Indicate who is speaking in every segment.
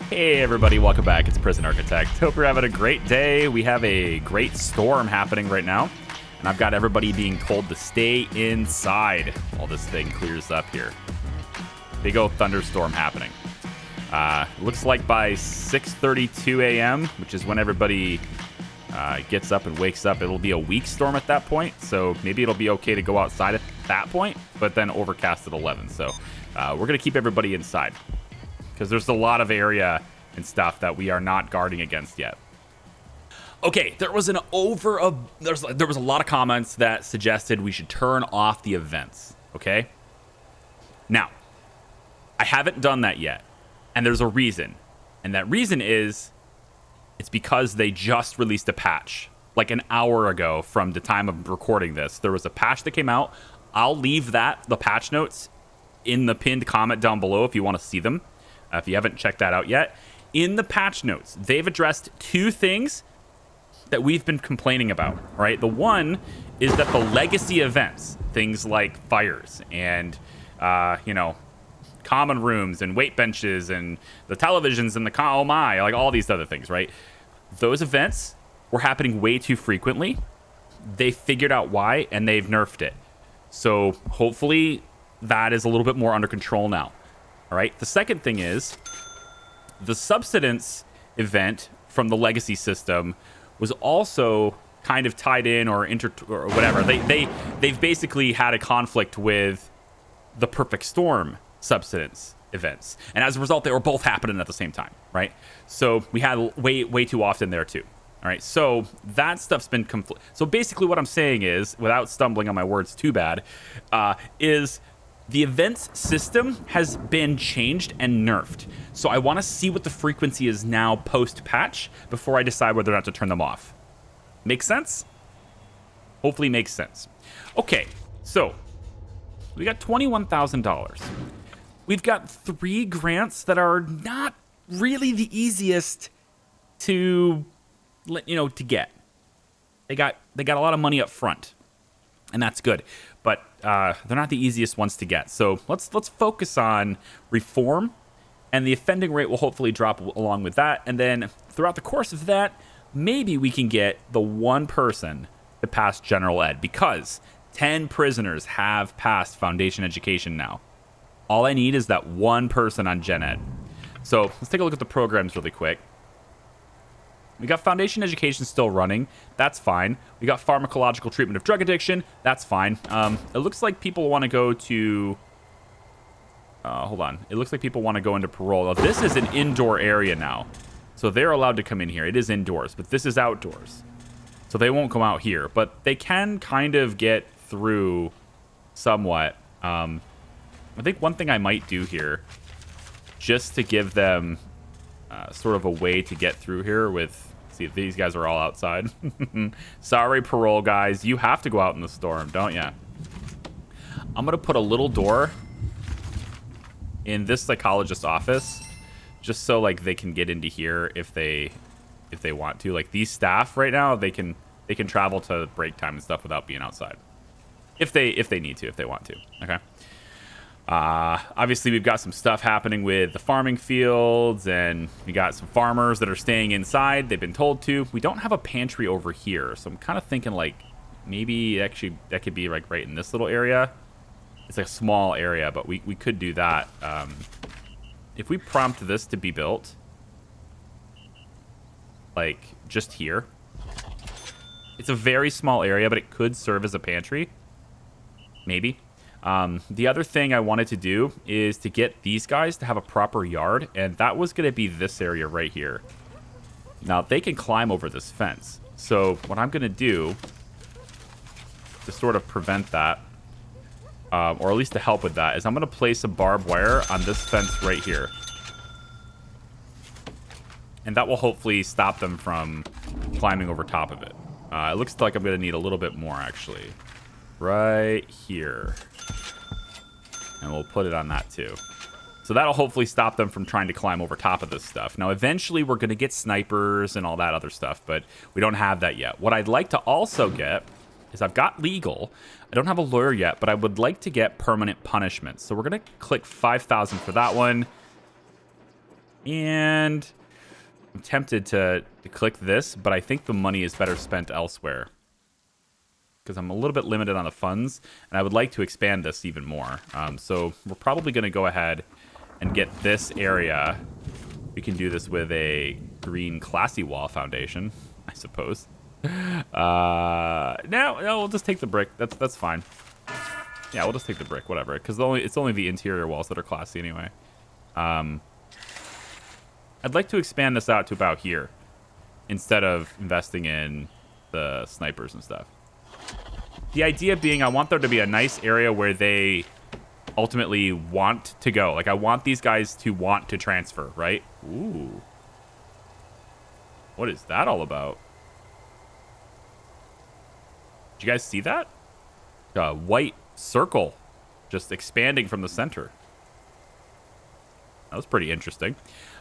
Speaker 1: Hey everybody, welcome back. It's Prison Architect. Hope you're having a great day. We have a great storm happening right now, and I've got everybody being told to stay inside while this thing clears up here. Big old thunderstorm happening. Looks like by 6:32 a.m., which is when everybody gets up and wakes up, it'll be a weak storm at that point, so maybe it'll be okay to go outside at that point, but then overcast at 11. So we're going to keep everybody inside, because there's a lot of area and stuff that we are not guarding against yet. Okay, there was a lot of comments that suggested we should turn off the events, okay? Now, I haven't done that yet, and there's a reason. And that reason is it's because they just released a patch like an hour ago from the time of recording this. There was a patch that came out. I'll leave the patch notes in the pinned comment down below if you want to see them. If you haven't checked that out yet, in the patch notes, they've addressed two things that we've been complaining about, right? The one is that the legacy events, things like fires and, common rooms and weight benches and the televisions and like all these other things, right? Those events were happening way too frequently. They figured out why, and they've nerfed it. So hopefully that is a little bit more under control now. All right. The second thing is the subsidence event from the legacy system was also kind of tied in or whatever. They've basically had a conflict with the perfect storm subsidence events, and as a result, they were both happening at the same time, right? So we had way too often there too. All right. So that stuff's been So basically, what I'm saying is, without stumbling on my words too bad, is the events system has been changed and nerfed. So I want to see what the frequency is now post-patch before I decide whether or not to turn them off. Make sense? Hopefully makes sense. Okay, so we got $21,000. We've got 3 grants that are not really the easiest to get. They got a lot of money up front, and that's good. But they're not the easiest ones to get. So let's focus on reform, and the offending rate will hopefully drop along with that. And then throughout the course of that, maybe we can get the one person to pass general ed, because 10 prisoners have passed foundation education now. All I need is that one person on gen ed. So let's take a look at the programs really quick. We got foundation education still running. That's fine. We got pharmacological treatment of drug addiction. That's fine. It looks like people want to go to... hold on. It looks like people want to go into parole. Now, this is an indoor area now. So they're allowed to come in here. It is indoors, but this is outdoors. So they won't come out here. But they can kind of get through somewhat. I think one thing I might do here, just to give them... sort of a way to get through here with... See, these guys are all outside. Sorry, parole guys. You have to go out in the storm, don't ya? I'm going to put a little door in this psychologist's office, just so, like, they can get into here if they want to. Like, these staff right now, they can travel to break time and stuff without being outside. If they need to, if they want to. Okay. Obviously, we've got some stuff happening with the farming fields, and we got some farmers that are staying inside. They've been told to. We don't have a pantry over here, so I'm kind of thinking, like, maybe actually that could be, like, right in this little area. It's a small area, but we could do that. If we prompt this to be built, like, just here. It's a very small area, but it could serve as a pantry. Maybe. The other thing I wanted to do is to get these guys to have a proper yard, and that was going to be this area right here. Now, they can climb over this fence. So what I'm going to do to sort of prevent that, or at least to help with that, is I'm going to place a barbed wire on this fence right here. And that will hopefully stop them from climbing over top of it. It looks like I'm going to need a little bit more, actually. Right here. And we'll put it on that too. So that'll hopefully stop them from trying to climb over top of this stuff. Now, eventually we're going to get snipers and all that other stuff, but we don't have that yet. What I'd like to also get is I've got legal. I don't have a lawyer yet, but I would like to get permanent punishment. So we're going to click 5,000 for that one. And I'm tempted to click this, but I think the money is better spent elsewhere because I'm a little bit limited on the funds, and I would like to expand this even more. So we're probably going to go ahead and get this area. We can do this with a green classy wall foundation, I suppose. No, we'll just take the brick. That's fine. Yeah, we'll just take the brick, whatever, because it's only the interior walls that are classy anyway. I'd like to expand this out to about here instead of investing in the snipers and stuff. The idea being I want there to be a nice area where they ultimately want to go. Like, I want these guys to want to transfer, right? Ooh. What is that all about? Did you guys see that? A white circle just expanding from the center. That was pretty interesting.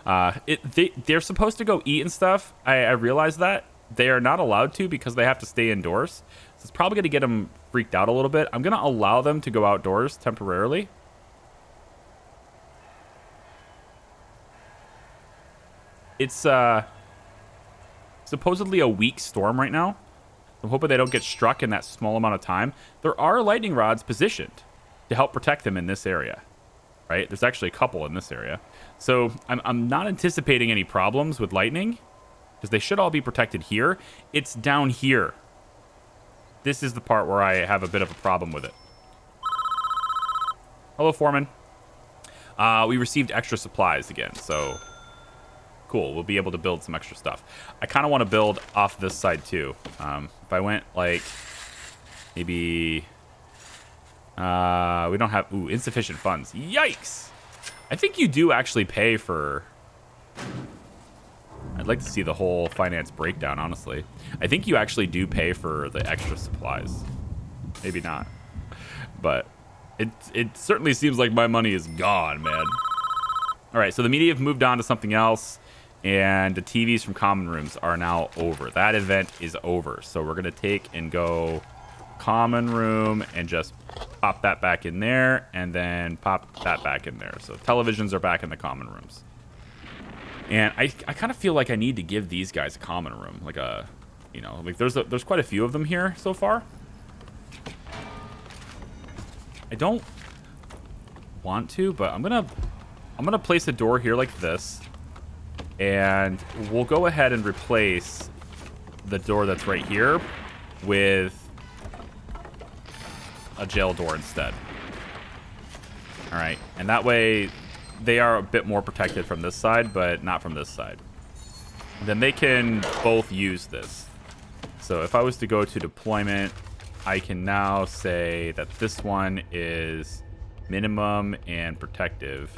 Speaker 1: They're supposed to go eat and stuff. I realize that. They are not allowed to because they have to stay indoors. So it's probably going to get them freaked out a little bit. I'm going to allow them to go outdoors temporarily. It's supposedly a weak storm right now. I'm hoping they don't get struck in that small amount of time. There are lightning rods positioned to help protect them in this area. Right? There's actually a couple in this area. So I'm not anticipating any problems with lightning because they should all be protected here. It's down here. This is the part where I have a bit of a problem with it. Hello, Foreman. We received extra supplies again, so cool. We'll be able to build some extra stuff. I kind of want to build off this side too. If I went like maybe... we don't have... Ooh, insufficient funds. Yikes! I think you do actually pay for... I'd like to see the whole finance breakdown, honestly. I think you actually do pay for the extra supplies. Maybe not. But it certainly seems like my money is gone, man. All right, so the media have moved on to something else, and the TVs from common rooms are now over. That event is over. So we're going to take and go common room and just pop that back in there, and then pop that back in there. So televisions are back in the common rooms. And I kind of feel like I need to give these guys a common room, like a, you know, like there's quite a few of them here so far. I don't want to, but I'm gonna place a door here like this, and we'll go ahead and replace the door that's right here with a jail door instead. All right, and that way they are a bit more protected from this side, but not from this side. Then they can both use this. So if I was to go to deployment, I can now say that this one is minimum and protective.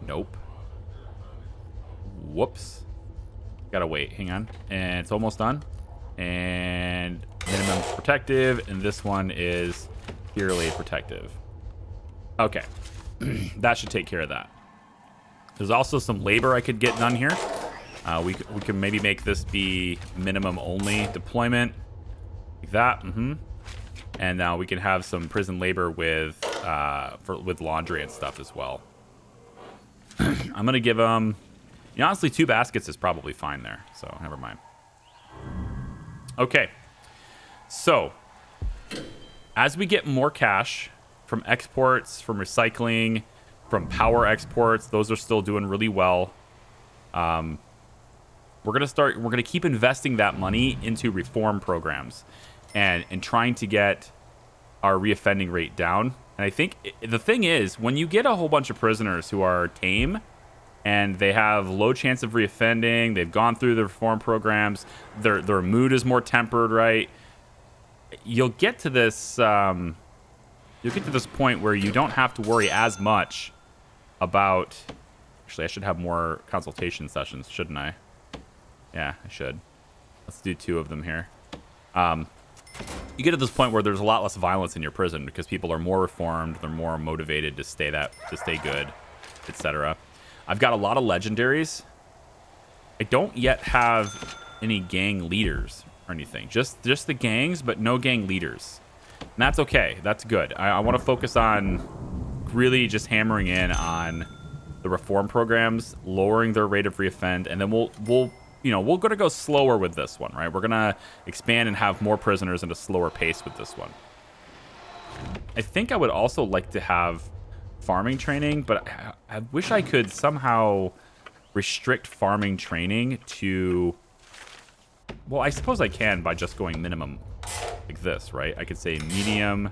Speaker 1: Nope. Whoops. Gotta wait, hang on. And it's almost done. And minimum protective, and this one is purely protective. Okay. That should take care of that. There's also some labor I could get done here. We can maybe make this be minimum only deployment. Like that. And now we can have some prison labor with laundry and stuff as well. I'm going to give them... You know, honestly, 2 baskets is probably fine there. So, never mind. Okay. So... As we get more cash from exports, from recycling, from power exports, those are still doing really well. We're going to keep investing that money into reform programs and trying to get our reoffending rate down. And I think the thing is, when you get a whole bunch of prisoners who are tame and they have low chance of reoffending, they've gone through the reform programs, their mood is more tempered, right? You'll get to this point where you don't have to worry as much about... Actually, I should have more consultation sessions, shouldn't I? Yeah, I should. Let's do 2 of them here. You get to this point where there's a lot less violence in your prison because people are more reformed, they're more motivated to stay good, etc. I've got a lot of legendaries. I don't yet have any gang leaders or anything. Just the gangs, but no gang leaders. And that's okay. That's good. I want to focus on really just hammering in on the reform programs, lowering their rate of reoffend, and then we're gonna go slower with this one, right? We're gonna expand and have more prisoners at a slower pace with this one. I think I would also like to have farming training, but I wish I could somehow restrict farming training to... Well, I suppose I can by just going minimum like this, right? I could say medium,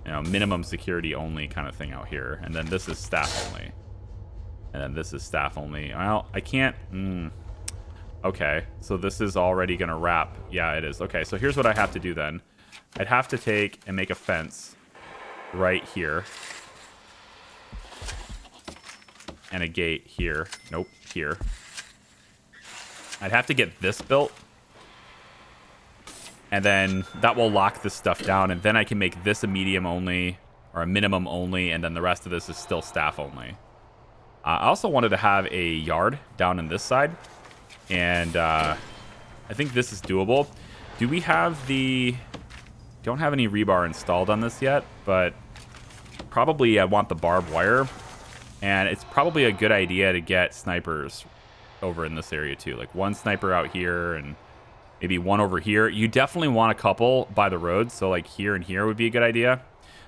Speaker 1: minimum security only kind of thing out here. And then this is staff only. And then this is staff only. Well, I can't... Okay, so this is already going to wrap. Yeah, it is. Okay, so here's what I have to do then. I'd have to take and make a fence right here. And a gate here. Nope, here. I'd have to get this built. And then that will lock this stuff down. And then I can make this a medium only or a minimum only. And then the rest of this is still staff only. I also wanted to have a yard down in this side. And I think this is doable. Do we have the... Don't have any rebar installed on this yet, but probably I want the barbed wire. And it's probably a good idea to get snipers over in this area too. Like one sniper out here and maybe one over here. You definitely want a couple by the road. So like here and here would be a good idea.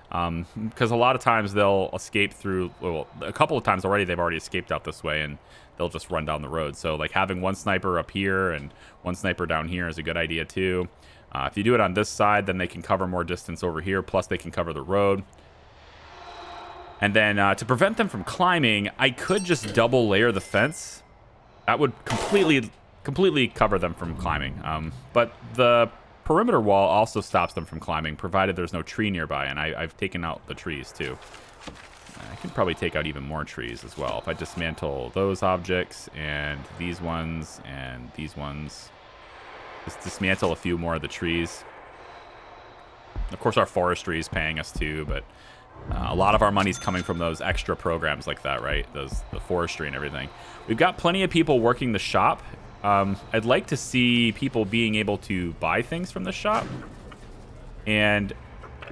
Speaker 1: Because a lot of times they'll escape through, well, a couple of times already they've already escaped out this way and they'll just run down the road. So like having one sniper up here and one sniper down here is a good idea too. If you do it on this side, then they can cover more distance over here. Plus they can cover the road. And then to prevent them from climbing, I could just double layer the fence. That would completely cover them from climbing. But the perimeter wall also stops them from climbing, provided there's no tree nearby. And I've taken out the trees too. I can probably take out even more trees as well. If I dismantle those objects and these ones and these ones. Just dismantle a few more of the trees. Of course, our forestry is paying us too, but a lot of our money's coming from those extra programs like that, right? The forestry and everything. We've got plenty of people working the shop. I'd like to see people being able to buy things from the shop. And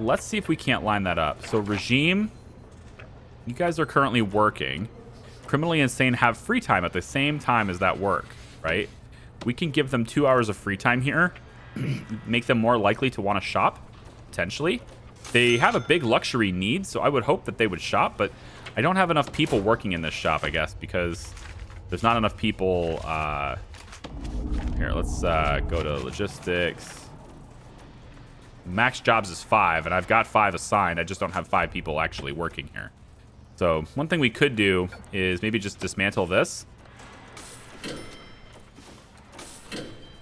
Speaker 1: let's see if we can't line that up. So regime, you guys are currently working. Criminally insane have free time at the same time as that work, right? We can give them 2 hours of free time here. Make them more likely to want to shop, potentially. They have a big luxury need, so I would hope that they would shop, but I don't have enough people working in this shop, I guess, because there's not enough people. Here, let's go to logistics. Max jobs is 5, and I've got 5 assigned. I just don't have 5 people actually working here. So one thing we could do is maybe just dismantle this.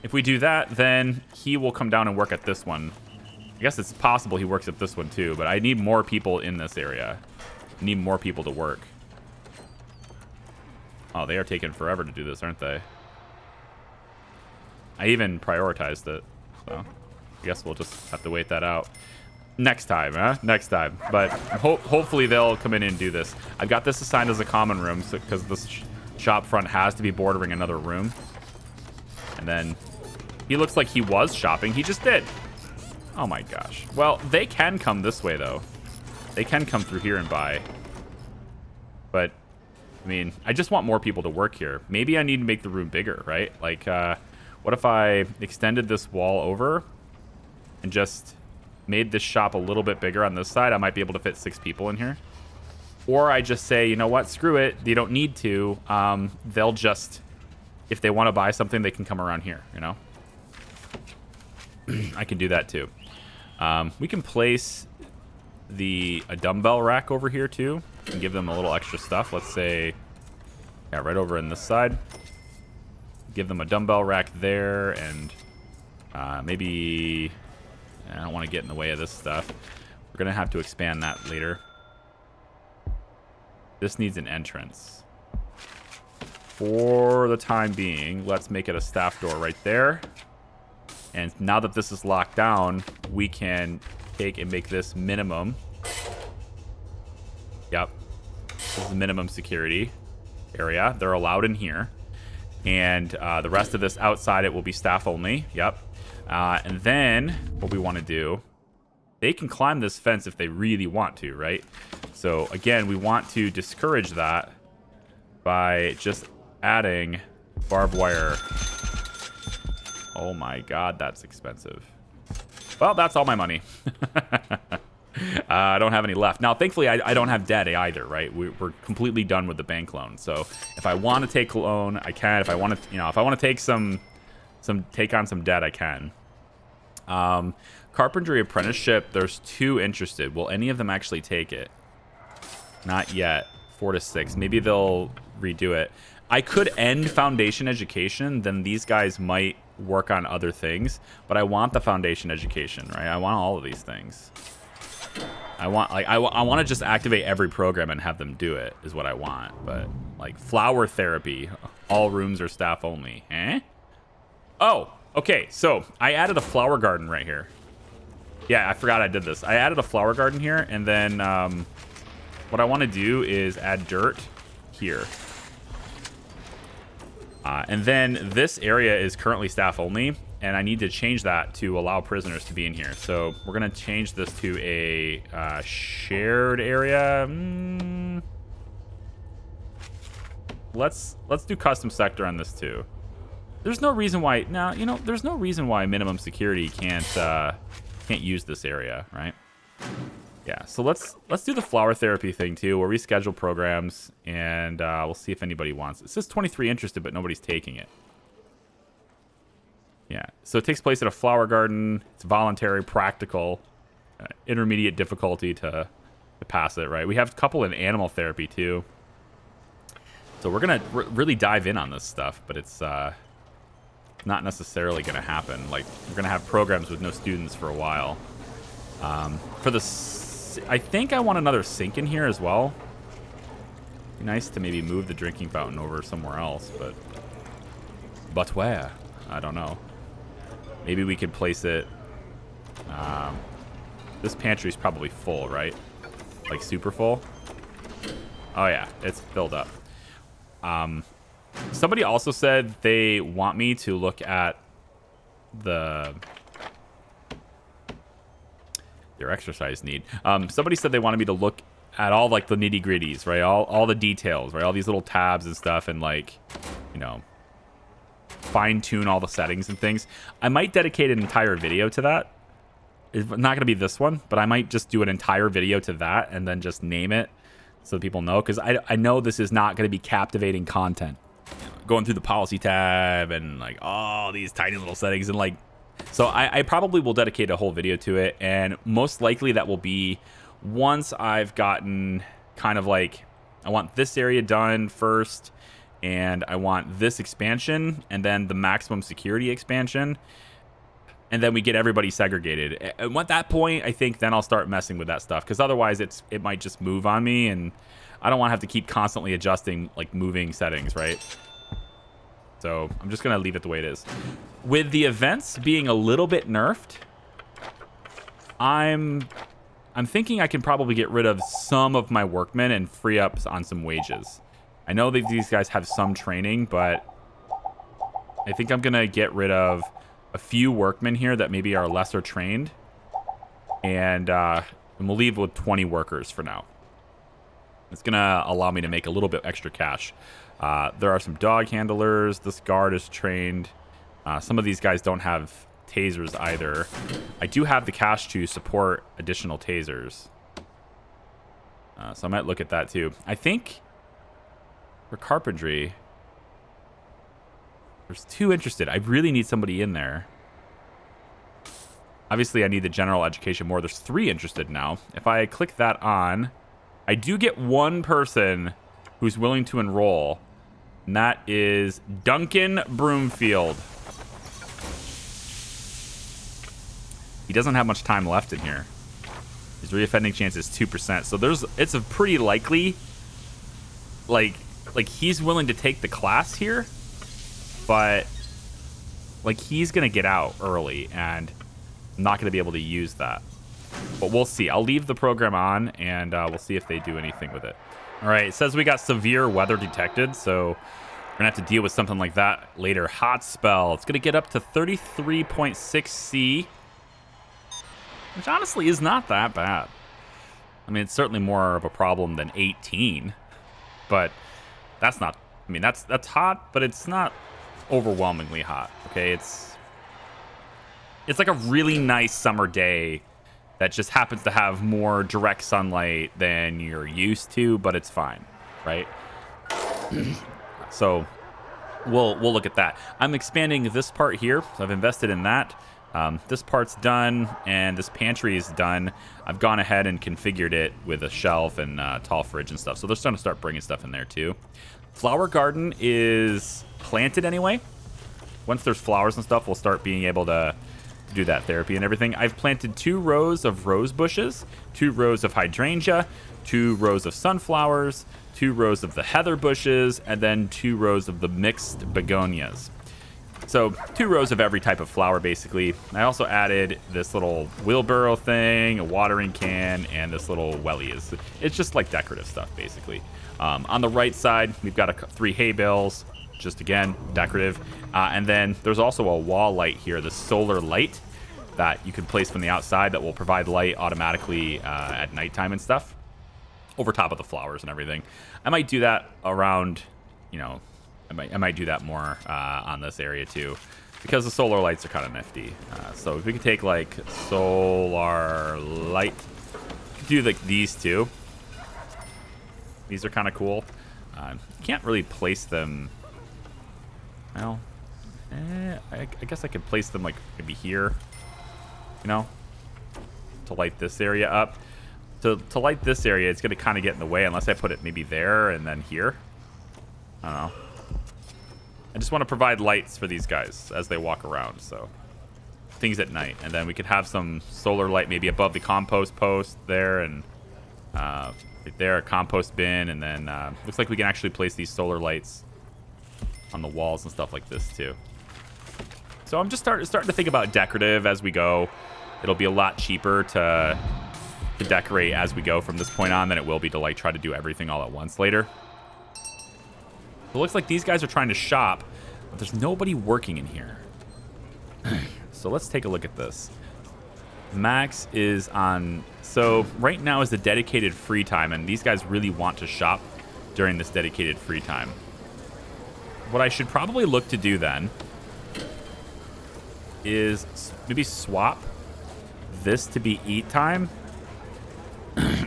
Speaker 1: If we do that, then he will come down and work at this one. I guess it's possible he works at this one too, but I need more people in this area. I need more people to work. Oh, they are taking forever to do this, aren't they? I even prioritized it, so I guess we'll just have to wait that out. Next time, huh? Next time. But hopefully they'll come in and do this. I've got this assigned as a common room because this shop front has to be bordering another room. And then he looks like he was shopping. He just did. Oh my gosh. Well, they can come this way though. They can come through here and buy. But I mean, I just want more people to work here. Maybe I need to make the room bigger, right? Like, what if I extended this wall over and just made this shop a little bit bigger on this side? I might be able to fit 6 people in here. Or I just say, you know what? Screw it. They don't need to. They'll just, if they want to buy something, they can come around here, you know? I can do that too. We can place a dumbbell rack over here too and give them a little extra stuff. Let's say, yeah, right over in this side. Give them a dumbbell rack there, and maybe I don't want to get in the way of this stuff. We're gonna have to expand that later. This needs an entrance. For the time being, let's make it a staff door right there. And now that this is locked down, we can take and make this minimum. Yep. This is the minimum security area. They're allowed in here. And the rest of this outside, it will be staff only. Yep. And then what we want to do, I they can climb this fence if they really want to, right? So again, we want to discourage that by just adding barbed wire. Oh my god, that's expensive. Well, that's all my money. I don't have any left. Now, thankfully, I don't have debt either, right? We're completely done with the bank loan. So if I want to take a loan, I can. If I want to, if I want to take on some debt, I can. Carpentry Apprenticeship, there's 2 interested. Will any of them actually take it? Not yet. 4 to 6. Maybe they'll redo it. I could end foundation education, then these guys might work on other things, but I want the foundation education, right? I want all of these things. I want to just activate every program and have them do it is what I want. But like flower therapy, all rooms are staff only. Eh? Oh, okay. So I added a flower garden right here. Yeah, I forgot I did this. I added a flower garden here, and then what I want to do is add dirt here. And then this area is currently staff only, and I need to change that to allow prisoners to be in here. So we're going to change this to a shared area. Let's do custom sector on this too. There's no reason why there's no reason why minimum security can't use this area, right? Yeah, so let's do the flower therapy thing too, where we schedule programs, and we'll see if anybody wants it. It says 23 interested, but nobody's taking it. Yeah, so it takes place at a flower garden. It's voluntary, practical, intermediate difficulty to pass it, right? We have a couple in animal therapy too. So we're going to really dive in on this stuff, but it's not necessarily going to happen. Like, we're going to have programs with no students for a while. For the... I think I want another sink in here as well. Be nice to maybe move the drinking fountain over somewhere else, but where? I don't know. Maybe we could place it... this pantry's probably full, right? Like super full? Oh yeah, it's filled up. Somebody also said they want me to look at their exercise need. Somebody said they wanted me to look at all like the nitty gritties, right? All the details, right? All these little tabs and stuff, and like, fine tune all the settings and things. I might dedicate an entire video to that. It's not going to be this one, but I might just do an entire video to that and then just name it so people know, because I know this is not going to be captivating content. Going through the policy tab and like all these tiny little settings and like, so I probably will dedicate a whole video to it, and most likely that will be once I've gotten kind of like, I want this area done first, and I want this expansion, and then the maximum security expansion, and then we get everybody segregated. And at that point, I think then I'll start messing with that stuff, because otherwise it might just move on me, and I don't want to have to keep constantly adjusting, like moving settings, right? So I'm just going to leave it the way it is. With the events being a little bit nerfed, I'm thinking I can probably get rid of some of my workmen and free up on some wages. I know that these guys have some training, but I think I'm going to get rid of a few workmen here that maybe are lesser trained, and we'll leave with 20 workers for now. It's going to allow me to make a little bit extra cash. There are some dog handlers. This guard is trained. Some of these guys don't have tasers either. I do have the cash to support additional tasers. So I might look at that too. I think for carpentry, there's 2 interested. I really need somebody in there. Obviously, I need the general education more. There's 3 interested now. If I click that on, I do get 1 person who's willing to enroll, and that is Duncan Broomfield. He doesn't have much time left in here. His reoffending chance is 2%. So it's a pretty likely, like he's willing to take the class here, but like he's gonna get out early, and I'm not gonna be able to use that. But we'll see. I'll leave the program on, and we'll see if they do anything with it. All right, it says we got severe weather detected, so we're gonna have to deal with something like that later. Hot spell. It's gonna get up to 33.6 C. which honestly is not that bad. I mean, it's certainly more of a problem than 18, but that's not, I mean, that's hot, but it's not overwhelmingly hot, okay? It's like a really nice summer day that just happens to have more direct sunlight than you're used to, but it's fine, right? So we'll look at that. I'm expanding this part here, so I've invested in that. This part's done, and this pantry is done. I've gone ahead and configured it with a shelf and tall fridge and stuff, so they're starting to start bringing stuff in there too. Flower garden is planted anyway. Once there's flowers and stuff, we'll start being able to do that therapy and everything. I've planted 2 rows of rose bushes, 2 rows of hydrangea, 2 rows of sunflowers, 2 rows of the heather bushes, and then 2 rows of the mixed begonias. So 2 rows of every type of flower, basically. I also added this little wheelbarrow thing, a watering can, and this little wellie. It's just like decorative stuff, basically. On the right side, we've got 3 hay bales, just again, decorative. And then there's also a wall light here, the solar light that you can place from the outside that will provide light automatically at nighttime and stuff over top of the flowers and everything. I might do that around, you know, I might do that more on this area too, because the solar lights are kind of nifty. So if we could take like solar light, do like these 2. These are kind of cool. You can't really place them. Well, I guess I could place them like maybe here, you know, to light this area up. To light this area, it's going to kind of get in the way unless I put it maybe there and then here. I don't know. I just want to provide lights for these guys as they walk around, so things at night. And then we could have some solar light maybe above the compost post there, and right there, a compost bin, and then looks like we can actually place these solar lights on the walls and stuff like this too. So I'm just starting to think about decorative as we go. It'll be a lot cheaper to decorate as we go from this point on than it will be to like try to do everything all at once later. It looks like these guys are trying to shop, but there's nobody working in here. So let's take a look at this. Max is on... So right now is the dedicated free time, and these guys really want to shop during this dedicated free time. What I should probably look to do then is maybe swap this to be eat time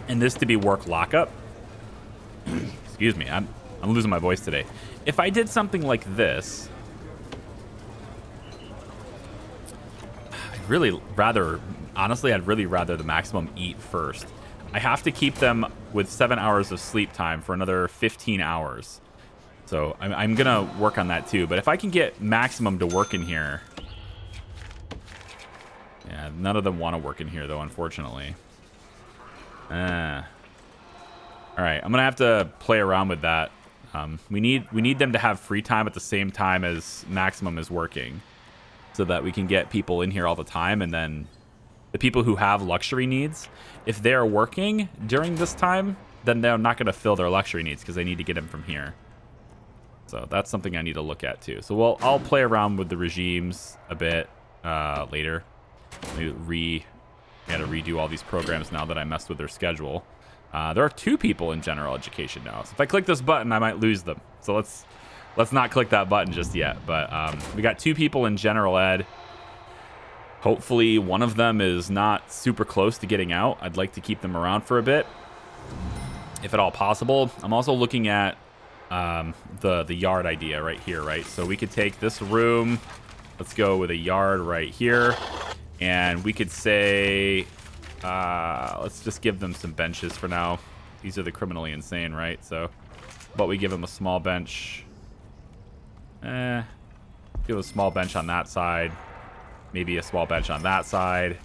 Speaker 1: and this to be work lockup. Excuse me, I'm losing my voice today. If I did something like this, I'd really rather the maximum eat first. I have to keep them with 7 hours of sleep time for another 15 hours. So I'm going to work on that too. But if I can get maximum to work in here. Yeah, none of them want to work in here though, unfortunately. All right, I'm going to have to play around with that. We need them to have free time at the same time as maximum is working, so that we can get people in here all the time. And then the people who have luxury needs, if they're working during this time, then they're not going to fill their luxury needs because they need to get them from here. So that's something I need to look at too. So I'll play around with the regimes a bit later. I got to redo all these programs now that I messed with their schedule. There are 2 people in general education now. So if I click this button, I might lose them. So let's not click that button just yet. But we got 2 people in general ed. Hopefully one of them is not super close to getting out. I'd like to keep them around for a bit, if at all possible. I'm also looking at the yard idea right here, right? So we could take this room. Let's go with a yard right here. And we could say... let's just give them some benches for now. These are the criminally insane, right? So, but we give them a small bench. Give a small bench on that side. Maybe a small bench on that side.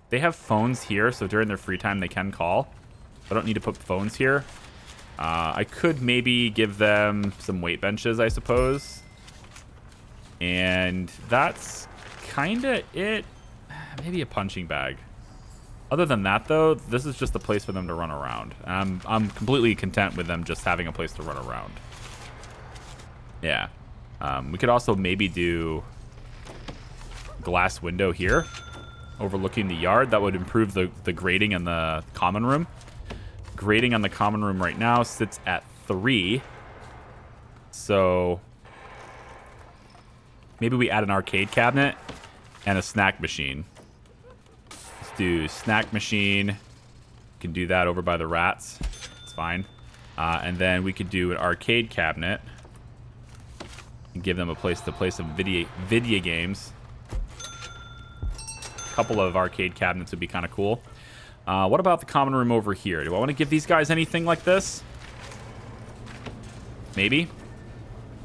Speaker 1: They have phones here, so during their free time they can call. I don't need to put phones here. I could maybe give them some weight benches, I suppose. And that's kind of it. Maybe a punching bag. Other than that, though, this is just a place for them to run around. I'm completely content with them just having a place to run around. Yeah. We could also maybe do glass window here overlooking the yard. That would improve the grading in the common room. Grading on the common room right now sits at 3. So maybe we add an arcade cabinet and a snack machine. Let's do snack machine. We can do that over by the rats. It's fine. And then we could do an arcade cabinet and give them a place to play some video games. A couple of arcade cabinets would be kind of cool. What about the common room over here? Do I want to give these guys anything like this? Maybe.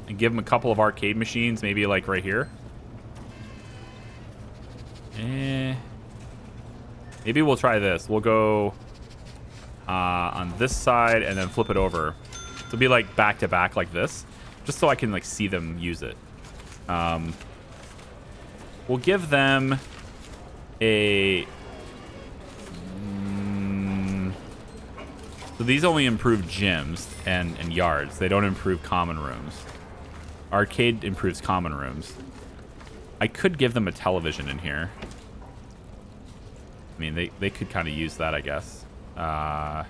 Speaker 1: And give them a couple of arcade machines, maybe like right here. Maybe we'll try this. We'll go on this side and then flip it over. It'll be like back to back like this, just so I can like see them use it. We'll give them a... So these only improve gyms and yards. They don't improve common rooms. Arcade improves common rooms. I could give them a television in here. I mean, they could kind of use that, I guess. I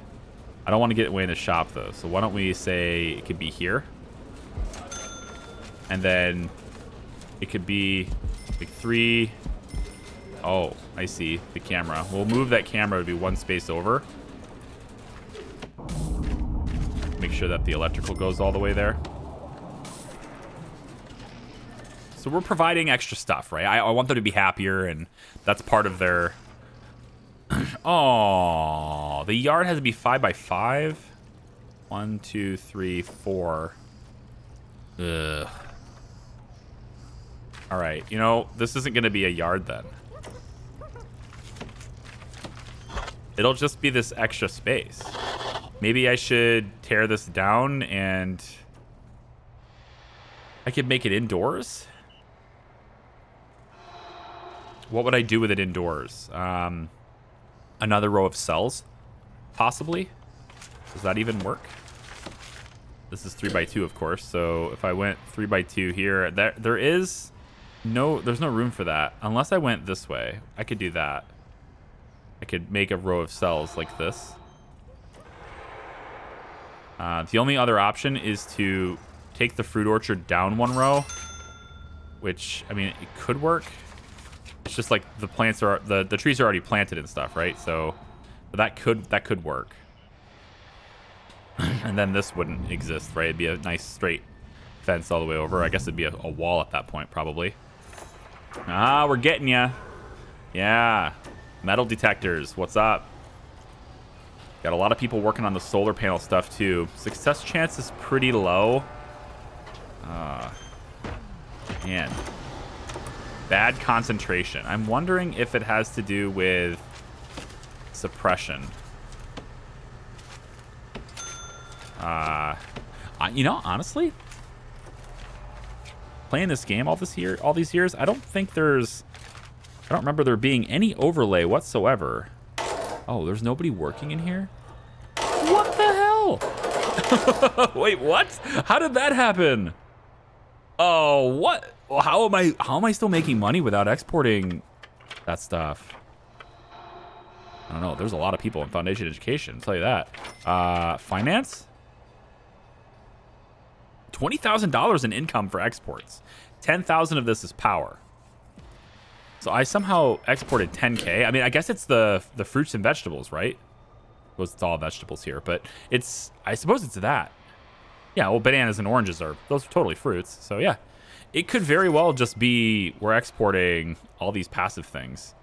Speaker 1: don't want to get away in the shop, though. So why don't we say it could be here? And then it could be like 3... Oh, I see. The camera. We'll move that camera to be one space over. Make sure that the electrical goes all the way there. So we're providing extra stuff, right? I want them to be happier, and that's part of their... Oh, the yard has to be 5 by 5. 1, 2, 3, 4. Ugh. All right, you know, this isn't going to be a yard then. It'll just be this extra space. Maybe I should tear this down and I could make it indoors. What would I do with it indoors? Another row of cells, possibly. Does that even work? This is 3 by 2, of course. So if I went 3 by 2 here, there's no room for that unless I went this way. I could do that. I could make a row of cells like this. The only other option is to take the fruit orchard down 1 row, which, I mean, it could work. It's just like the plants are, the trees are already planted and stuff, right? So that could work. And then this wouldn't exist, right? It'd be a nice straight fence all the way over. I guess it'd be a wall at that point, probably. Ah, we're getting ya. Yeah. Metal detectors. What's up? Got a lot of people working on the solar panel stuff, too. Success chance is pretty low. Man. Bad concentration. I'm wondering if it has to do with suppression. You know, honestly, playing this game all these years, I don't remember there being any overlay whatsoever. Oh, there's nobody working in here? What the hell? Wait, what? How did that happen? Oh, what? How am I still making money without exporting that stuff? I don't know. There's a lot of people in foundation education, I'll tell you that. Finance? $20,000 in income for exports. 10,000 of this is power. So I somehow exported 10K. I mean, I guess it's the fruits and vegetables, right? Well, it's all vegetables here, but I suppose it's that. Yeah, well, bananas and oranges those are totally fruits. So yeah, it could very well just be we're exporting all these passive things.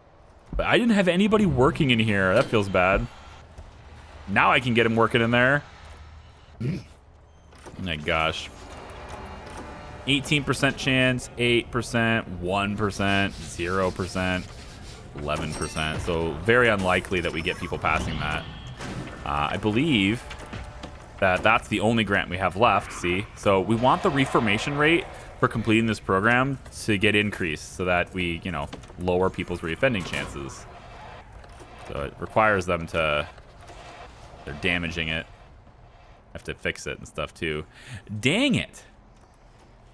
Speaker 1: But I didn't have anybody working in here. That feels bad. Now I can get him working in there. Oh my gosh. 18% chance, 8%, 1%, 0%, 11%. So very unlikely that we get people passing that. I believe that that's the only grant we have left, see? So we want the reformation rate for completing this program to get increased so that we, you know, lower people's reoffending chances. So it requires them to... They're damaging it. Have to fix it and stuff too. Dang it!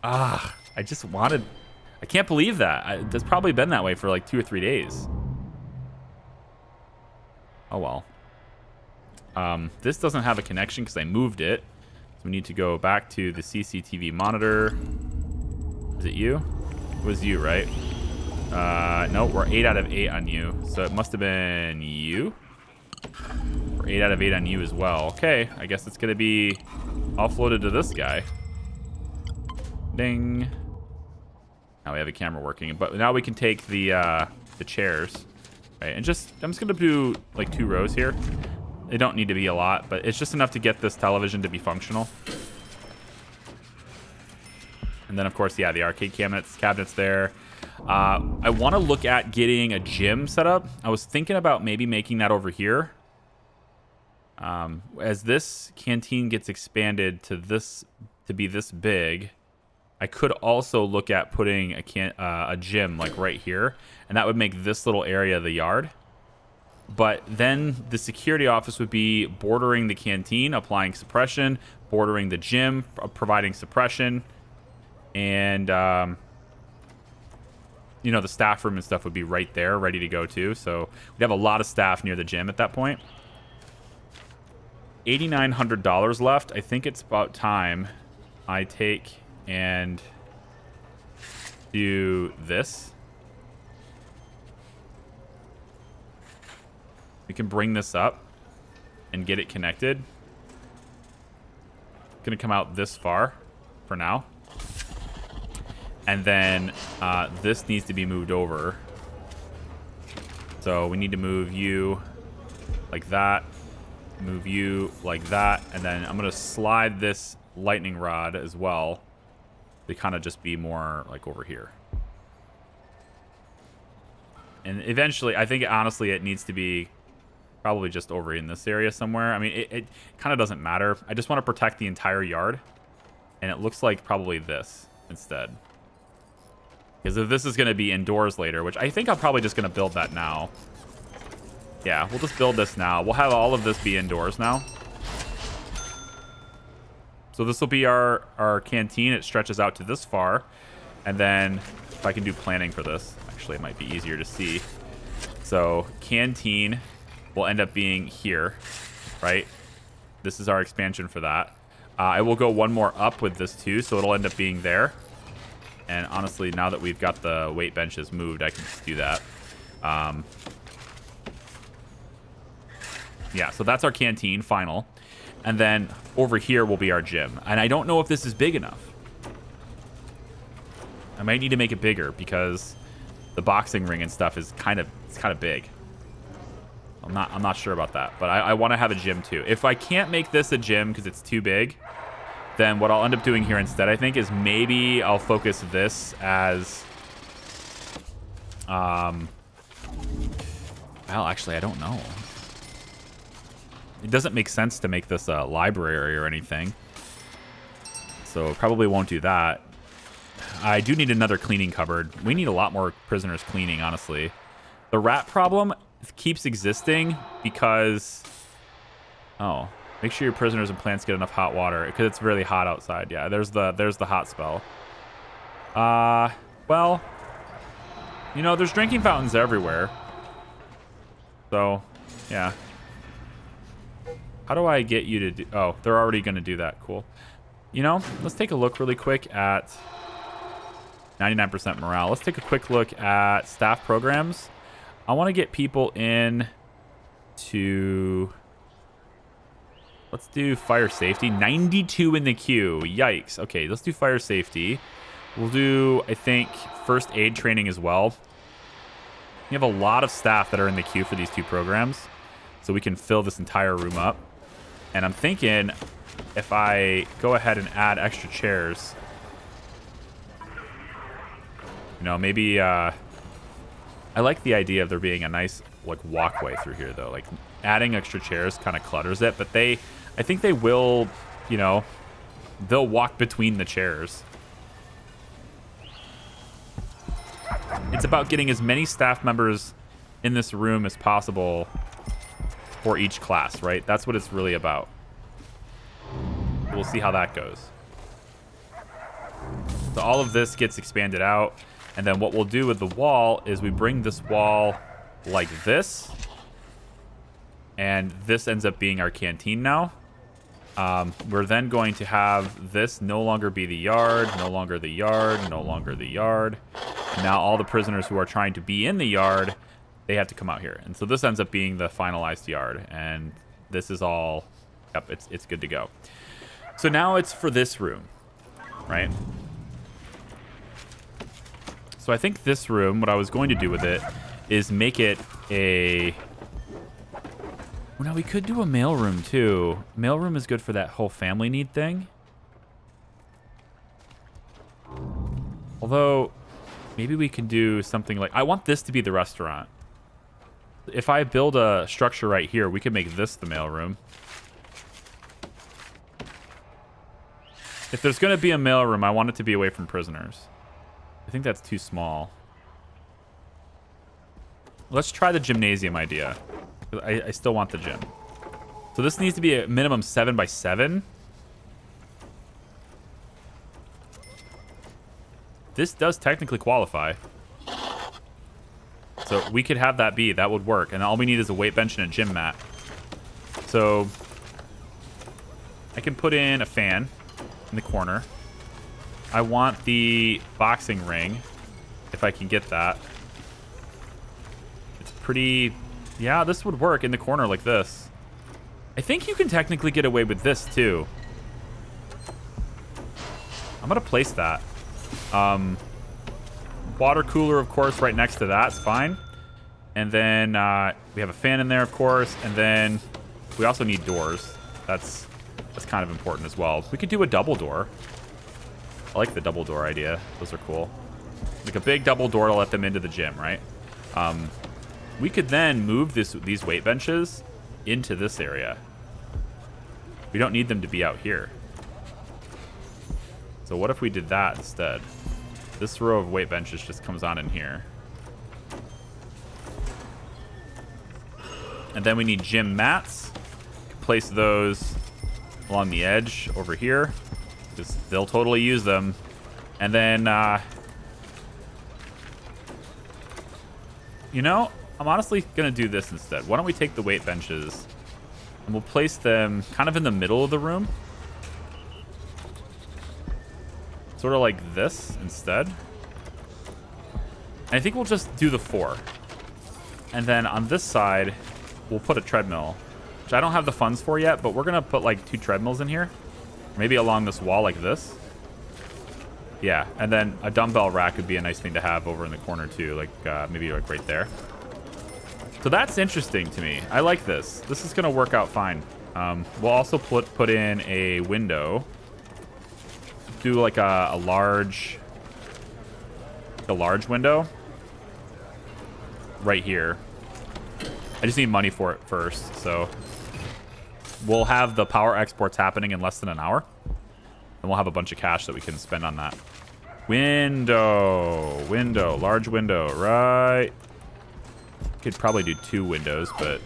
Speaker 1: I I can't believe that. It's probably been that way for like 2 or 3 days. Oh, well. This doesn't have a connection because I moved it. So we need to go back to the CCTV monitor. Is it you? It was you, right? No, we're 8 out of 8 on you. So it must have been you. We're 8 out of 8 on you as well. Okay, I guess it's going to be offloaded to this guy. Ding. Now we have a camera working, but now we can take the chairs, right? And I'm just gonna do like 2 rows here. They don't need to be a lot, but it's just enough to get this television to be functional. And then of course, yeah, the arcade cabinets there. I want to look at getting a gym set up. I was thinking about maybe making that over here. As this canteen gets expanded to be this big, I could also look at putting a gym like right here, and that would make this little area the yard. But then the security office would be bordering the canteen, applying suppression, bordering the gym, providing suppression, and you know, the staff room and stuff would be right there, ready to go too. So we'd have a lot of staff near the gym at that point. $8,900 left. I think it's about time I take and do this. We can bring this up and get it connected. Gonna come out this far for now. And then this needs to be moved over. So we need to move you like that, move you like that, and then I'm gonna slide this lightning rod as well. They kind of just be more like over here. And eventually, I think honestly it needs to be probably just over in this area somewhere. I mean, it kind of doesn't matter. I just want to protect the entire yard. And it looks like probably this instead. Because if this is going to be indoors later, which I think I'm probably just going to build that now. Yeah, we'll just build this now. We'll have all of this be indoors now. So this will be our canteen. It stretches out to this far. And then if I can do planning for this, actually it might be easier to see. So canteen will end up being here, right? This is our expansion for that. I will go one more up with this too, so it'll end up being there. And honestly, now that we've got the weight benches moved, I can just do that. Yeah, so that's our canteen, final. And then over here will be our gym. And I don't know if this is big enough. I might need to make it bigger because the boxing ring and stuff is kind of big. I'm not sure about that, but I want to have a gym too. If I can't make this a gym because it's too big, then what I'll end up doing here instead, I think, is maybe I'll focus this as well, actually, I don't know. It doesn't make sense to make this a library or anything. So probably won't do that. I do need another cleaning cupboard. We need a lot more prisoners cleaning, honestly. The rat problem keeps existing because... Oh, make sure your prisoners and plants get enough hot water because it's really hot outside. Yeah, there's the hot spell. Well, you know, there's drinking fountains everywhere. So, yeah. How do I get you to do... Oh, they're already going to do that. Cool. You know, let's take a look really quick at 99% morale. Let's take a quick look at staff programs. I want to get people in to... Let's do fire safety. 92 in the queue. Yikes. Okay, let's do fire safety. We'll do, I think, first aid training as well. We have a lot of staff that are in the queue for these two programs, so we can fill this entire room up. And I'm thinking if I go ahead and add extra chairs, you know, maybe I like the idea of there being a nice like walkway through here though. Like adding extra chairs kind of clutters it, but I think they will, you know, they'll walk between the chairs. It's about getting as many staff members in this room as possible for each class, right? That's what it's really about. We'll see how that goes. So all of this gets expanded out. And then what we'll do with the wall is we bring this wall like this. And this ends up being our canteen now. We're then going to have this no longer be the yard, no longer the yard, no longer the yard. And now all the prisoners who are trying to be in the yard, they have to come out here. And so this ends up being the finalized yard. And this is all, yep, it's good to go. So now it's for this room, right? So I think this room, what I was going to do with it is make it a... Well, now we could do a mailroom too. Mailroom is good for that whole family need thing. Although, maybe we can do something like... I want this to be the restaurant. If I build a structure right here, we can make this the mailroom. If there's going to be a mailroom, I want it to be away from prisoners. I think that's too small. Let's try the gymnasium idea. I still want the gym. So this needs to be a minimum 7 by 7. This does technically qualify. So we could have that be. That would work. And all we need is a weight bench and a gym mat. So I can put in a fan in the corner. I want the boxing ring, if I can get that. It's pretty... Yeah, this would work in the corner like this. I think you can technically get away with this, too. I'm going to place that. Water cooler, of course, right next to that's fine. And then we have a fan in there, of course. And then we also need doors. That's kind of important as well. We could do a double door. I like the double door idea. Those are cool. Like a big double door to let them into the gym, right? We could then move these weight benches into this area. We don't need them to be out here. So what if we did that instead? This row of weight benches just comes on in here. And then we need gym mats. Place those along the edge over here, because they'll totally use them. And then, you know, I'm honestly going to do this instead. Why don't we take the weight benches and we'll place them kind of in the middle of the room. Sort of like this instead. And I think we'll just do the 4. And then on this side, we'll put a treadmill, which I don't have the funds for yet, but we're going to put like 2 treadmills in here. Maybe along this wall like this. Yeah, and then a dumbbell rack would be a nice thing to have over in the corner too, like maybe like right there. So that's interesting to me. I like this. This is going to work out fine. We'll also put in a window. Do like a large window right here. I just need money for it first, so we'll have the power exports happening in less than an hour, and we'll have a bunch of cash that we can spend on that. Window, large window, right? Could probably do 2 windows, but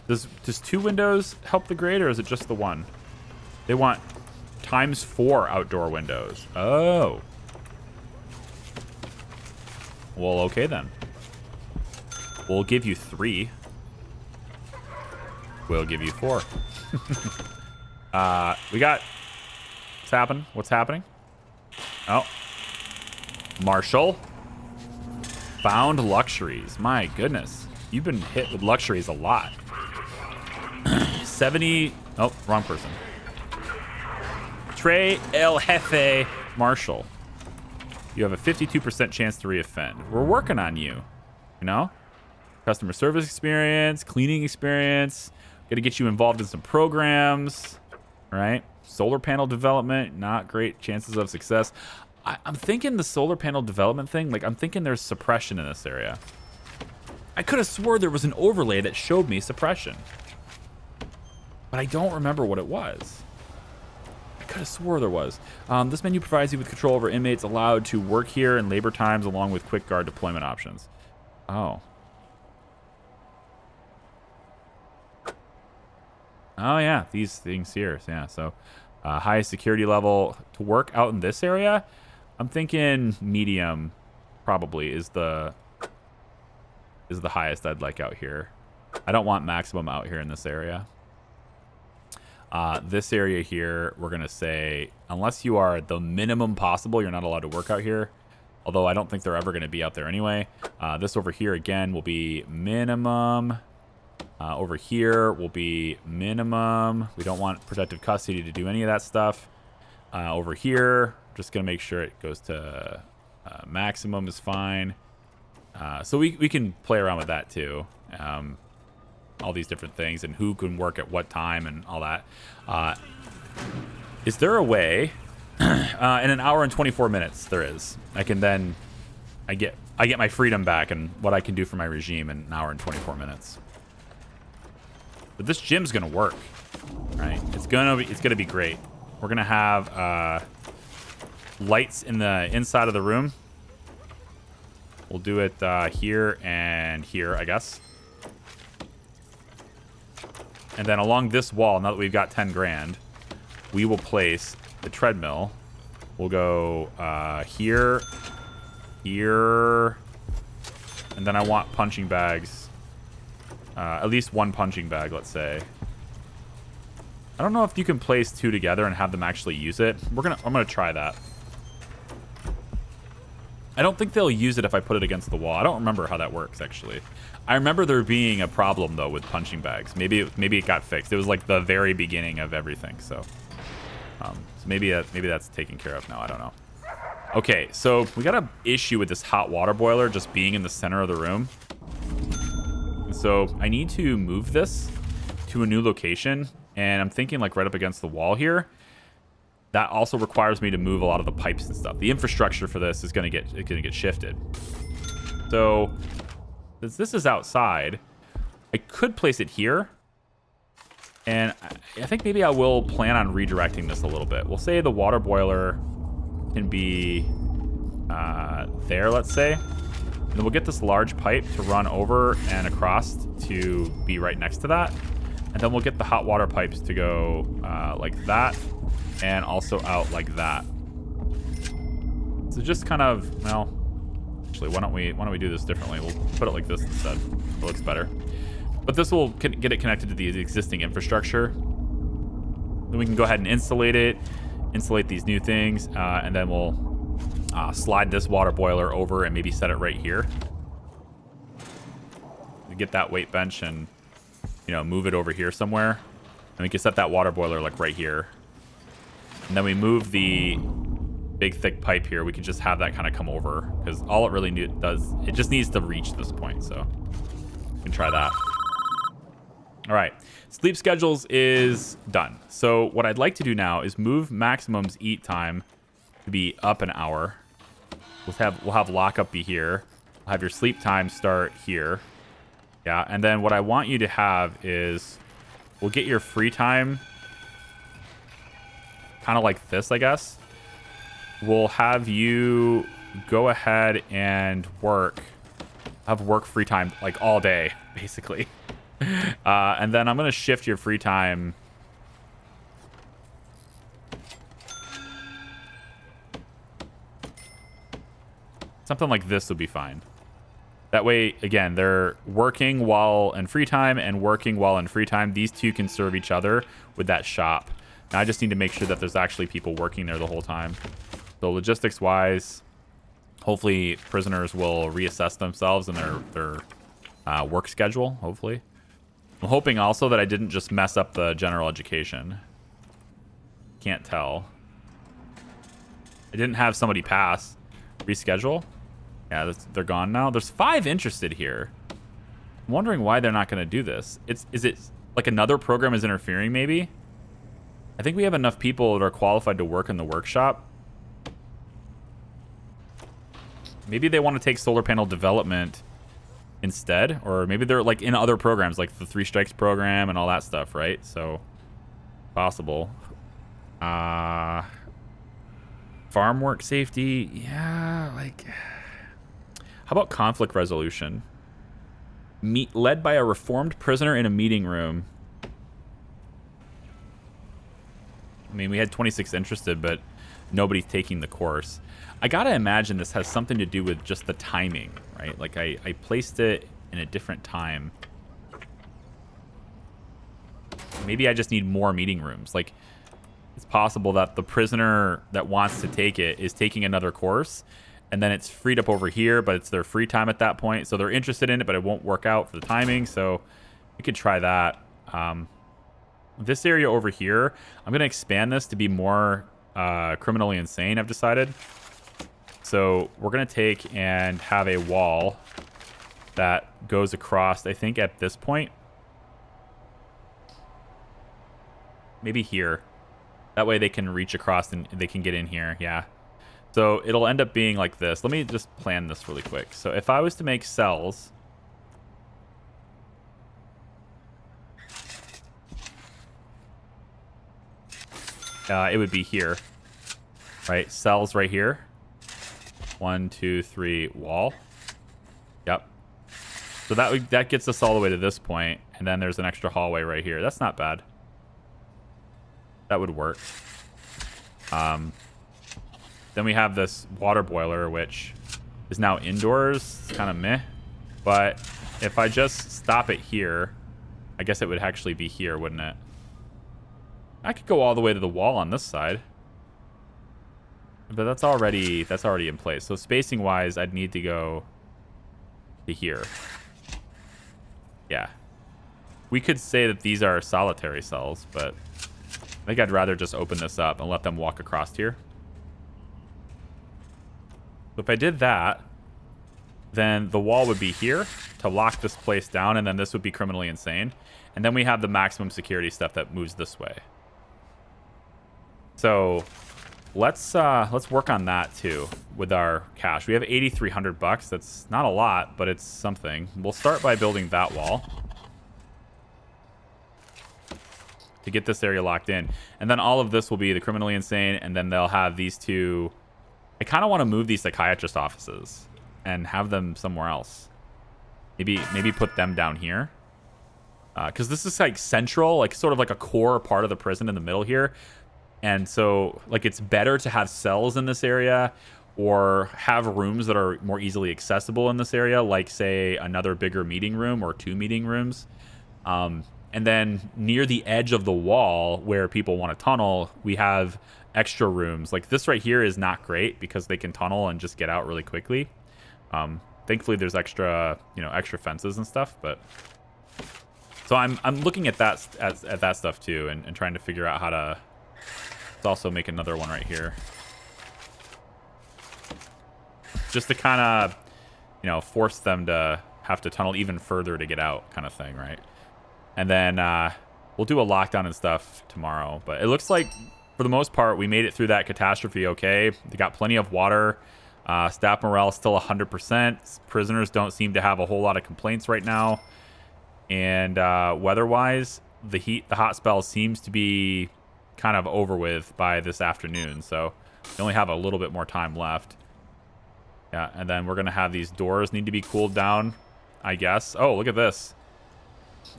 Speaker 1: does 2 windows help the grade, or is it just the 1? They want ×4 outdoor windows. Oh. Well, okay then. We'll give you 3. We'll give you 4. We got... What's happening? What's happening? Oh. Marshall. Found luxuries. My goodness. You've been hit with luxuries a lot. 70... Oh, wrong person. Trey El Jefe Marshall. You have a 52% chance to reoffend. We're working on you. You know? Customer service experience, cleaning experience. Got to get you involved in some programs. Right? Solar panel development. Not great chances of success. I'm thinking the solar panel development thing, like I'm thinking there's suppression in this area. I could have swore there was an overlay that showed me suppression. But I don't remember what it was. I could have swore there was. This menu provides you with control over inmates allowed to work here in labor times along with quick guard deployment options. Oh. Oh, yeah. These things here. Yeah, so highest security level to work out in this area. I'm thinking medium. probably is the highest I'd like out here. I don't want maximum out here in this area. This area here, we're going to say, unless you are the minimum possible, you're not allowed to work out here. Although I don't think they're ever going to be out there anyway. This over here, again, will be minimum. Over here will be minimum. We don't want protective custody to do any of that stuff. Over here, just going to make sure it goes to maximum is fine. So we can play around with that too. All these different things and who can work at what time and all that. Is there a way in an hour and 24 minutes? There is. I get my freedom back and what I can do for my regime in an hour and 24 minutes. But this gym's gonna work, right? It's gonna be great. We're gonna have lights in the inside of the room. We'll do it here and here, I guess. And then along this wall, now that we've got 10 grand, we will place the treadmill. We'll go here, here, and then I want punching bags. At least one punching bag, let's say. I don't know if you can place two together and have them actually use it. I'm gonna try that. I don't think they'll use it if I put it against the wall. I don't remember how that works, actually. I remember there being a problem, though, with punching bags. Maybe it got fixed. It was like the very beginning of everything, so maybe that's taken care of now. I don't know. Okay, so we got an issue with this hot water boiler just being in the center of the room. So I need to move this to a new location, and I'm thinking like right up against the wall here. That also requires me to move a lot of the pipes and stuff. The infrastructure for this is gonna get shifted. So since this is outside, I could place it here. And I think maybe I will plan on redirecting this a little bit. We'll say the water boiler can be there, let's say. And then we'll get this large pipe to run over and across to be right next to that. And then we'll get the hot water pipes to go like that. And also out like that. So just kind of, well, actually, why don't we do this differently? We'll put it like this instead. It looks better. But this will get it connected to the existing infrastructure. Then we can go ahead and insulate it, insulate these new things, and then we'll slide this water boiler over and maybe set it right here. We get that weight bench and, move it over here somewhere. And we can set that water boiler like right here. And then we move the big thick pipe here. We can just have that kind of come over because all it really does, it just needs to reach this point. So we can try that. All right, sleep schedules is done. So what I'd like to do now is move maximum's eat time to be up an hour. We'll have lockup be here. We'll have your sleep time start here. Yeah, and then what I want you to have is we'll get your free time kind of like this, I guess. We'll have you go ahead and have work free time like all day, basically. And then I'm going to shift your free time. Something like this would be fine. That way, again, they're working while in free time and working while in free time. These two can serve each other with that shop. Now I just need to make sure that there's actually people working there the whole time. So logistics-wise, hopefully prisoners will reassess themselves and their work schedule, hopefully. I'm hoping also that I didn't just mess up the general education. Can't tell. I didn't have somebody pass. Reschedule? Yeah, they're gone now. There's 5 interested here. I'm wondering why they're not going to do this. Is it like another program is interfering maybe? I think we have enough people that are qualified to work in the workshop. Maybe they want to take solar panel development instead, or maybe they're like in other programs like the 3 Strikes program and all that stuff, right? So possible. Farm work safety, yeah, like how about conflict resolution? Led by a reformed prisoner in a meeting room. I mean, we had 26 interested, but nobody's taking the course. I gotta imagine this has something to do with just the timing, right? Like I placed it in a different time. Maybe I just need more meeting rooms. Like, it's possible that the prisoner that wants to take it is taking another course, and then it's freed up over here, but it's their free time at that point. So they're interested in it, but it won't work out for the timing. So we could try that. This area over here, I'm going to expand this to be more criminally insane, I've decided. So we're going to take and have a wall that goes across, I think, at this point. Maybe here. That way they can reach across and they can get in here. Yeah. So it'll end up being like this. Let me just plan this really quick. So if I was to make cells... it would be here. Right? Cells right here. 1, 2, 3, wall. Yep. So that gets us all the way to this point, and then there's an extra hallway right here. That's not bad. That would work. Then we have this water boiler, which is now indoors. It's kind of meh. But if I just stop it here, I guess it would actually be here, wouldn't it? I could go all the way to the wall on this side. But that's already in place. So spacing wise, I'd need to go to here. Yeah. We could say that these are solitary cells, but I think I'd rather just open this up and let them walk across here. So if I did that, then the wall would be here to lock this place down, and then this would be criminally insane. And then we have the maximum security stuff that moves this way. So let's work on that too with our cash. We have 8,300 bucks. That's not a lot, but it's something. We'll start by building that wall to get this area locked in. And then all of this will be the criminally insane, and then they'll have these two. I kind of want to move these psychiatrist offices and have them somewhere else. Maybe put them down here. Because this is like central, like sort of like a core part of the prison in the middle here. And so like it's better to have cells in this area or have rooms that are more easily accessible in this area, like say another bigger meeting room or 2 meeting rooms. And then near the edge of the wall where people want to tunnel, we have extra rooms. Like this right here is not great because they can tunnel and just get out really quickly. Thankfully there's extra fences and stuff, but so I'm looking at that at that stuff too, and trying to figure out how to. Let's also make another one right here, just to kind of force them to have to tunnel even further to get out, kind of thing, right? And then we'll do a lockdown and stuff tomorrow. But it looks like, for the most part, we made it through that catastrophe okay. They got plenty of water. Staff morale is still 100%. Prisoners don't seem to have a whole lot of complaints right now. And weather-wise, the hot spell seems to be kind of over with by this afternoon. So we only have a little bit more time left. Yeah, and then we're going to have these doors need to be cooled down, I guess. Oh, look at this.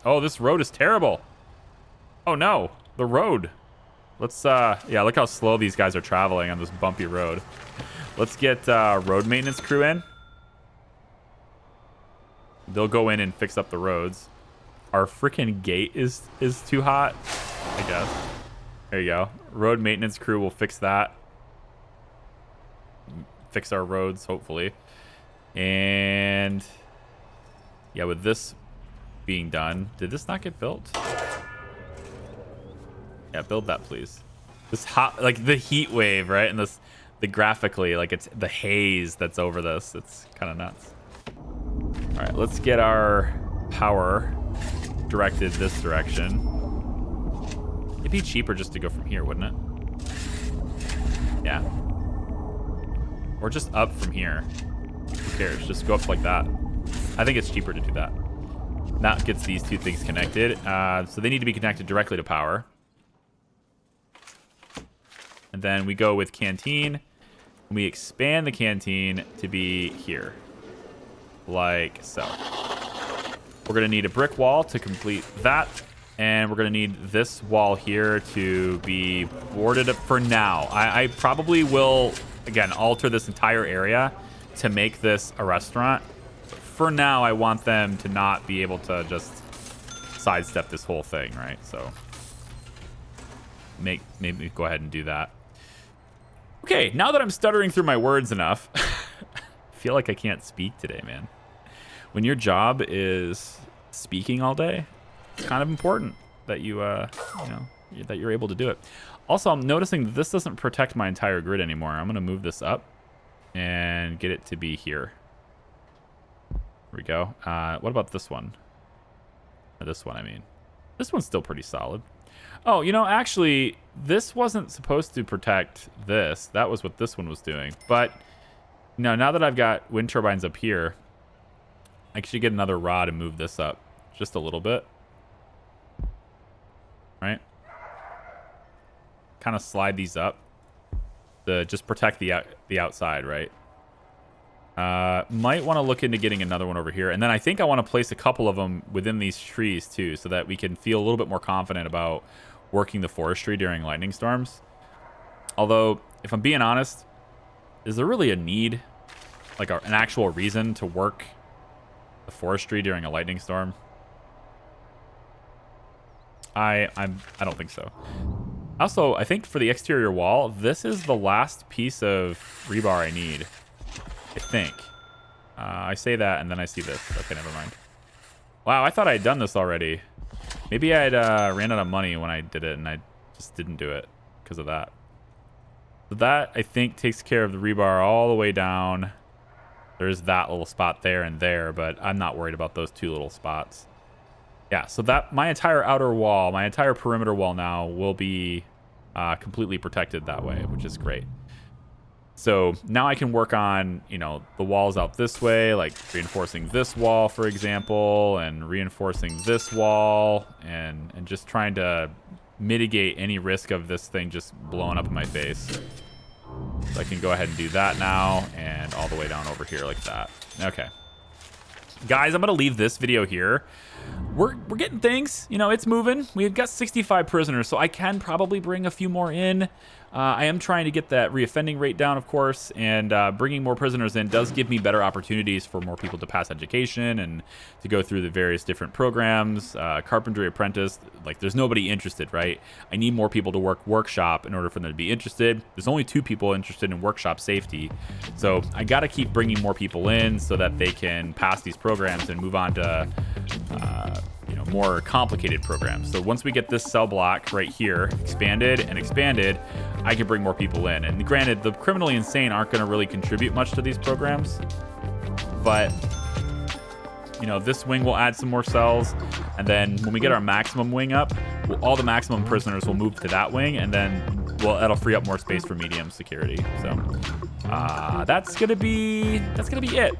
Speaker 1: Oh, this road is terrible. Oh, no. The road. Let's, yeah, look how slow these guys are traveling on this bumpy road. Let's get road maintenance crew in. They'll go in and fix up the roads. Our freaking gate is too hot, I guess. There you go. Road maintenance crew will fix that. Fix our roads, hopefully. And yeah, with this being done, did this not get built? Yeah, build that, please. This hot, like the heat wave, right? And this, the graphically, like it's the haze that's over this. It's kind of nuts. All right, let's get our power directed this direction. It'd be cheaper just to go from here, wouldn't it? Yeah. Or just up from here. Who cares? Just go up like that. I think it's cheaper to do that. That gets these two things connected. So they need to be connected directly to power. And then we go with canteen. And we expand the canteen to be here. Like so. We're going to need a brick wall to complete that. And we're going to need this wall here to be boarded up for now. I probably will, again, alter this entire area to make this a restaurant. For now, I want them to not be able to just sidestep this whole thing, right? So maybe go ahead and do that. Okay, now that I'm stuttering through my words enough, I feel like I can't speak today, man. When your job is speaking all day, it's kind of important that you know, that you're able to do it. Also, I'm noticing that this doesn't protect my entire grid anymore. I'm going to move this up and get it to be here. There we go. What about this one? Or this one, I mean. This one's still pretty solid. Oh, you know, actually, this wasn't supposed to protect this. That was what this one was doing. But, you know, now that I've got wind turbines up here, I should get another rod and move this up just a little bit. Right? Kind of slide these up to just protect the outside, right? Might want to look into getting another one over here. And then I think I want to place a couple of them within these trees too, so that we can feel a little bit more confident about working the forestry during lightning storms. Although, if I'm being honest, is there really a need, like an actual reason to work the forestry during a lightning storm? I don't think so. Also, I think for the exterior wall, this is the last piece of rebar I need. I think. I say that and then I see this. Okay, never mind. Wow, I thought I had done this already. Maybe I had ran out of money when I did it and I just didn't do it because of that. So that, I think, takes care of the rebar all the way down. There's that little spot there and there, but I'm not worried about those two little spots. Yeah, so that my entire outer wall, my entire perimeter wall now will be completely protected that way, which is great. So now I can work on, you know, the walls out this way, like reinforcing this wall, for example, and reinforcing this wall, and just trying to mitigate any risk of this thing just blowing up in my face. So I can go ahead and do that now, and all the way down over here like that. Okay. Guys, I'm going to leave this video here. We're getting things, you know, it's moving. We've got 65 prisoners, so I can probably bring a few more in. I am trying to get that reoffending rate down, of course, and bringing more prisoners in does give me better opportunities for more people to pass education and to go through the various different programs. Carpentry Apprentice, like, there's nobody interested, right? I need more people to work workshop in order for them to be interested. There's only 2 people interested in workshop safety, so I got to keep bringing more people in so that they can pass these programs and move on to you know, more complicated programs. So once we get this cell block right here expanded and expanded, I can bring more people in. And granted, the criminally insane aren't going to really contribute much to these programs, but you know, this wing will add some more cells, and then when we get our maximum wing up, all the maximum prisoners will move to that wing, and then, well, that'll free up more space for medium security. So that's gonna be it.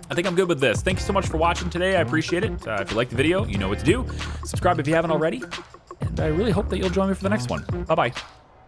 Speaker 1: I think I'm good with this. Thank you so much for watching today. I appreciate it. If you liked the video, you know what to do. Subscribe if you haven't already. And I really hope that you'll join me for the next one. Bye-bye.